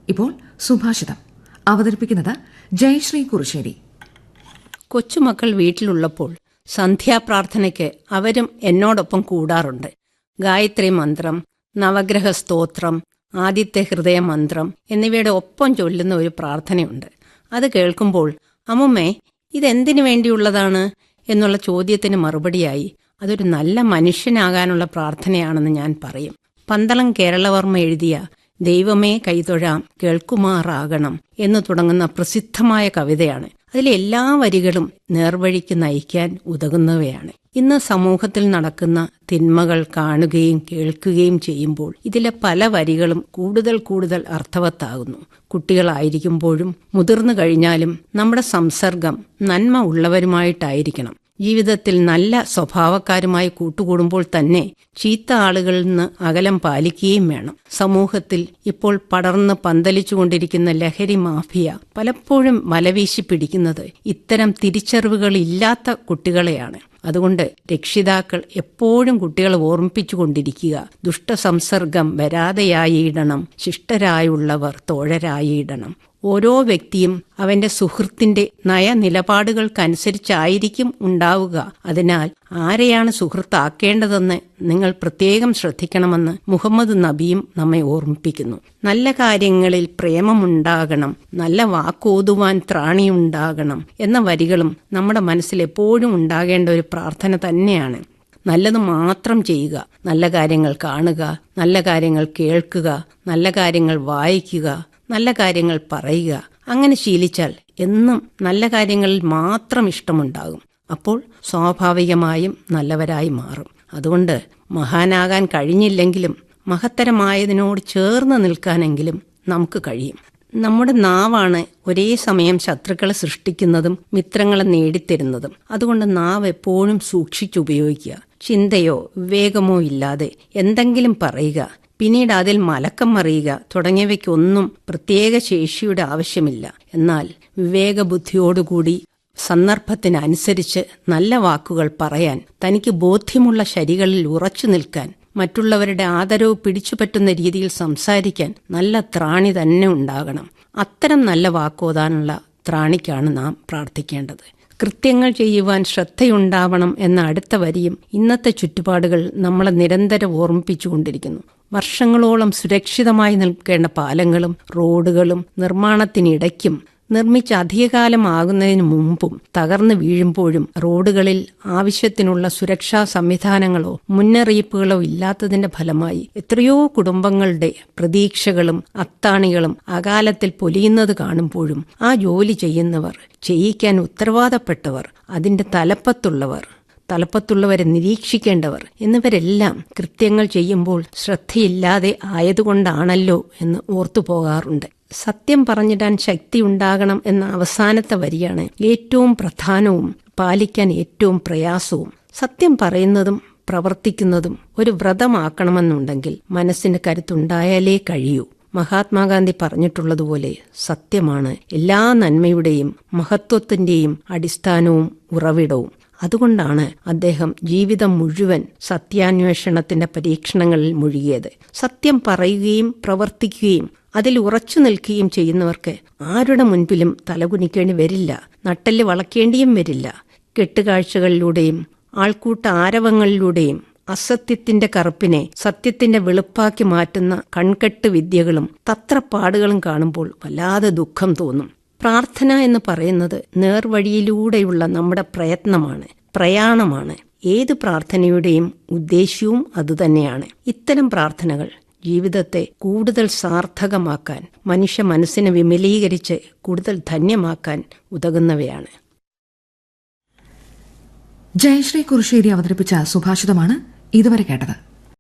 ഇപ്പോൾ സുഭാഷിതം അവതരിപ്പിക്കുന്നത് ജയശ്രീ കുറുശ്ശേരി. കൊച്ചുമക്കൾ വീട്ടിലുള്ളപ്പോൾ സന്ധ്യാപ്രാർത്ഥനയ്ക്ക് അവരും എന്നോടൊപ്പം കൂടാറുണ്ട്. ഗായത്രി മന്ത്രം, നവഗ്രഹ സ്തോത്രം, ആദിത്യ ഹൃദയ മന്ത്രം എന്നിവയുടെ ഒപ്പം ചൊല്ലുന്ന ഒരു പ്രാർത്ഥനയുണ്ട്. അത് കേൾക്കുമ്പോൾ അമ്മുമ്മേ, ഇതെന്തിനു വേണ്ടിയുള്ളതാണ് എന്നുള്ള ചോദ്യത്തിന് മറുപടിയായി അതൊരു നല്ല മനുഷ്യനാകാനുള്ള പ്രാർത്ഥനയാണെന്ന് ഞാൻ പറയും. പന്തളം കേരളവർമ്മ എഴുതിയ ദൈവമേ കൈതൊഴാം കേൾക്കുമാറാകണം എന്ന് തുടങ്ങുന്ന പ്രസിദ്ധമായ കവിതയാണ്. അതിലെ എല്ലാ വരികളും നേർവഴിക്ക് നയിക്കാൻ ഉതകുന്നവയാണ്. ഇന്ന് സമൂഹത്തിൽ നടക്കുന്ന തിന്മകൾ കാണുകയും കേൾക്കുകയും ചെയ്യുമ്പോൾ ഇതിലെ പല വരികളും കൂടുതൽ അർത്ഥവത്താകുന്നു. കുട്ടികളായിരിക്കുമ്പോഴും മുതിർന്നു കഴിഞ്ഞാലും നമ്മുടെ സംസർഗം നന്മ ഉള്ളവരുമായിട്ടായിരിക്കണം. ജീവിതത്തിൽ നല്ല സ്വഭാവക്കാരുമായി കൂട്ടുകൂടുമ്പോൾ തന്നെ ചീത്ത ആളുകളിൽ നിന്ന് അകലം പാലിക്കുകയും വേണം. സമൂഹത്തിൽ ഇപ്പോൾ പടർന്ന് പന്തലിച്ചുകൊണ്ടിരിക്കുന്ന ലഹരി മാഫിയ പലപ്പോഴും വലവീശി പിടിക്കുന്നത് ഇത്തരം തിരിച്ചറിവുകളില്ലാത്ത കുട്ടികളെയാണ്. അതുകൊണ്ട് രക്ഷിതാക്കൾ എപ്പോഴും കുട്ടികളെ ഓർമ്മിപ്പിച്ചുകൊണ്ടിരിക്കുക, ദുഷ്ടസംസർഗം വരാതെയായിടണം, ശിഷ്ടരായുള്ളവർ തോഴരായിടണം. ഓരോ വ്യക്തിയും അവന്റെ സുഹൃത്തിന്റെ നയനിലപാടുകൾക്കനുസരിച്ചായിരിക്കും ഉണ്ടാവുക. അതിനാൽ ആരെയാണ് സുഹൃത്താക്കേണ്ടതെന്ന് നിങ്ങൾ പ്രത്യേകം ശ്രദ്ധിക്കണമെന്ന് മുഹമ്മദ് നബിയും നമ്മെ ഓർമ്മിപ്പിക്കുന്നു. നല്ല കാര്യങ്ങളിൽ പ്രേമമുണ്ടാകണം, നല്ല വാക്കോതുവാൻ ത്രാണിയുണ്ടാകണം എന്ന വരികളും നമ്മുടെ മനസ്സിൽ എപ്പോഴും ഉണ്ടാകേണ്ട ഒരു പ്രാർത്ഥന തന്നെയാണ്. നല്ലത് മാത്രം ചെയ്യുക, നല്ല കാര്യങ്ങൾ കാണുക, നല്ല കാര്യങ്ങൾ കേൾക്കുക, നല്ല കാര്യങ്ങൾ വായിക്കുക, നല്ല കാര്യങ്ങൾ പറയുക. അങ്ങനെ ശീലിച്ചാൽ എന്നും നല്ല കാര്യങ്ങളിൽ മാത്രം ഇഷ്ടമുണ്ടാകും. അപ്പോൾ സ്വാഭാവികമായും നല്ലവരായി മാറും. അതുകൊണ്ട് മഹാനാകാൻ കഴിഞ്ഞില്ലെങ്കിലും മഹത്തരമായതിനോട് ചേർന്ന് നിൽക്കാനെങ്കിലും നമുക്ക് കഴിയും. നമ്മുടെ നാവാണ് ഒരേ സമയം ശത്രുക്കളെ സൃഷ്ടിക്കുന്നതും മിത്രങ്ങളെ നേടിത്തരുന്നതും. അതുകൊണ്ട് നാവ് എപ്പോഴും സൂക്ഷിച്ചുപയോഗിക്കുക. ചിന്തയോ വിവേകമോ ഇല്ലാതെ എന്തെങ്കിലും പറയുക, പിന്നീട് അതിൽ മലക്കം മറിയുക തുടങ്ങിയവയ്ക്കൊന്നും പ്രത്യേക ശേഷിയുടെ ആവശ്യമില്ല. എന്നാൽ വിവേകബുദ്ധിയോടുകൂടി സന്ദർഭത്തിനനുസരിച്ച് നല്ല വാക്കുകൾ പറയാൻ, തനിക്ക് ബോധ്യമുള്ള ശരികളിൽ ഉറച്ചു നിൽക്കാൻ, മറ്റുള്ളവരുടെ ആദരവ് പിടിച്ചുപറ്റുന്ന രീതിയിൽ സംസാരിക്കാൻ നല്ല ത്രാണി തന്നെ ഉണ്ടാകണം. അത്തരം നല്ല വാക്കോതാനുള്ള ത്രാണിക്കാണ് നാം പ്രാർത്ഥിക്കേണ്ടത്. കൃത്യങ്ങൾ ചെയ്യുവാൻ ശ്രദ്ധയുണ്ടാവണം എന്ന അടുത്ത വരിയും ഇന്നത്തെ ചുറ്റുപാടുകൾ നമ്മളെ നിരന്തരം ഓർമ്മിപ്പിച്ചുകൊണ്ടിരിക്കുന്നു. വർഷങ്ങളോളം സുരക്ഷിതമായി നിൽക്കേണ്ട പാലങ്ങളും റോഡുകളും നിർമ്മാണത്തിനിടയ്ക്കും നിർമ്മിച്ച് അധികകാലമാകുന്നതിന് മുമ്പും തകർന്നു വീഴുമ്പോഴും റോഡുകളിൽ ആവശ്യത്തിനുള്ള സുരക്ഷാ സംവിധാനങ്ങളോ മുന്നറിയിപ്പുകളോ ഇല്ലാത്തതിന്റെ ഫലമായി എത്രയോ കുടുംബങ്ങളുടെ പ്രതീക്ഷകളും അത്താണികളും അകാലത്തിൽ പൊലിയുന്നത് കാണുമ്പോഴും ആ ജോലി ചെയ്യുന്നവർ, ചെയ്യിക്കാൻ ഉത്തരവാദപ്പെട്ടവർ, അതിന്റെ തലപ്പത്തുള്ളവരെ നിരീക്ഷിക്കേണ്ടവർ എന്നിവരെല്ലാം കൃത്യങ്ങൾ ചെയ്യുമ്പോൾ ശ്രദ്ധയില്ലാതെ ആയതുകൊണ്ടാണല്ലോ എന്ന് ഓർത്തുപോകാറുണ്ട്. സത്യം പറഞ്ഞിടാൻ ശക്തി ഉണ്ടാകണം എന്ന അവസാനത്തെ വരിയാണ് ഏറ്റവും പ്രധാനവും പാലിക്കാൻ ഏറ്റവും പ്രയാസവും. സത്യം പറയുന്നതും പ്രവർത്തിക്കുന്നതും ഒരു വ്രതമാക്കണമെന്നുണ്ടെങ്കിൽ മനസ്സിന് കരുത്തുണ്ടായാലേ കഴിയൂ. മഹാത്മാഗാന്ധി പറഞ്ഞിട്ടുള്ളതുപോലെ സത്യമാണ് എല്ലാ നന്മയുടെയും മഹത്വത്തിന്റെയും അടിസ്ഥാനവും ഉറവിടവും. അതുകൊണ്ടാണ് അദ്ദേഹം ജീവിതം മുഴുവൻ സത്യാന്വേഷണത്തിന്റെ പരീക്ഷണങ്ങളിൽ മുഴുകിയത്. സത്യം പറയുകയും പ്രവർത്തിക്കുകയും അതിൽ ഉറച്ചു നിൽക്കുകയും ചെയ്യുന്നവർക്ക് ആരുടെ മുൻപിലും തലകുനിക്കേണ്ടി വരില്ല, നട്ടെല്ല് വളയ്ക്കേണ്ടിയും വരില്ല. കെട്ടുകാഴ്ചകളിലൂടെയും ആൾക്കൂട്ട ആരവങ്ങളിലൂടെയും അസത്യത്തിന്റെ കറുപ്പിനെ സത്യത്തിന്റെ വെളുപ്പാക്കി മാറ്റുന്ന കൺകെട്ട് വിദ്യകളും തത്രപ്പാടുകളും കാണുമ്പോൾ വല്ലാതെ ദുഃഖം തോന്നും. പ്രാർത്ഥന എന്ന് പറയുന്നത് നേർവഴിയിലൂടെയുള്ള നമ്മുടെ പ്രയാണമാണ്. ഏത് പ്രാർത്ഥനയുടെയും ഉദ്ദേശ്യവും അതുതന്നെയാണ്. ഇത്തരം പ്രാർത്ഥനകൾ ജീവിതത്തെ കൂടുതൽ സാർത്ഥകമാക്കാൻ, മനുഷ്യ മനസ്സിനെ വിമലീകരിച്ച് കൂടുതൽ ധന്യമാക്കാൻ ഉതകുന്നവയാണ്. ജയശ്രീ കുറുശ്ശേരി അവതരിപ്പിച്ച സുഭാഷിതമാണ് ഇതുവരെ കേട്ടത്.